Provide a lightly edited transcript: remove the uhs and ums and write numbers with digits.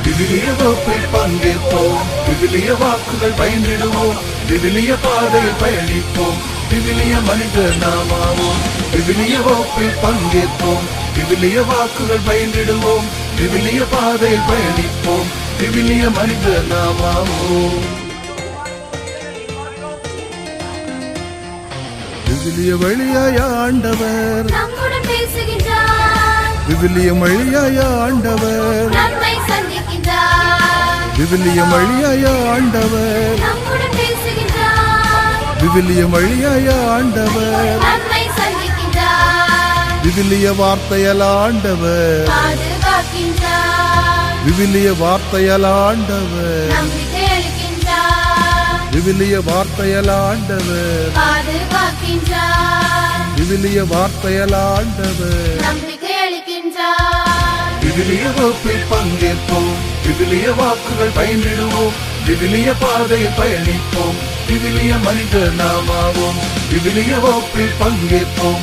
விவிலிய வகுப்பில் பங்கேற்போம், விவிலிய வாக்குகள் பயின்றிடுவோம், விவிலிய பாதையில் பயணிப்போம், விவிலிய மனித நாமாவோம். விவிலிய வகுப்பில் பங்கேற்போம், விவிலிய வாக்குகள் பயின்றிடுவோம், விவிலிய பாதையில் பயணிப்போம், விவிலிய மனித நாமாவோம். விவிலிய வழியாய ஆண்டவர் நம்முடன் பேசுகின்றார், விவிலிய வழியாய ஆண்டவர் நம்மை சந்திக்கின்றார், விவிலிய வழியாய ஆண்டவர் நம்முடன் பேசுகின்றார், விவிலிய வழியாய ஆண்டவர் நம்மை சந்திக்கின்றார், விவிலிய வார்த்தையால் ஆண்டவர் பாதுகாக்கின்றார், விவிலிய வார்த்தையால் ஆண்டவர் நம்பிக்கை அளிக்கின்றார், விவிலிய வார்த்தையால் ஆண்டவர் பாதுகாக்கின்றார், விவிலிய வார்த்தையால் ஆண்டவர் நம்பிக்கை அளிக்கின்றார். விவிலிய வகுப்பில் பங்கேற்போம், விவிலிய வாக்குகள் பயின்றிடுவோம், விவிலிய பாதையில் பயணிப்போம், விவிலிய மனித நாமாவோம். விவிலிய வகுப்பில் பங்கேற்போம்.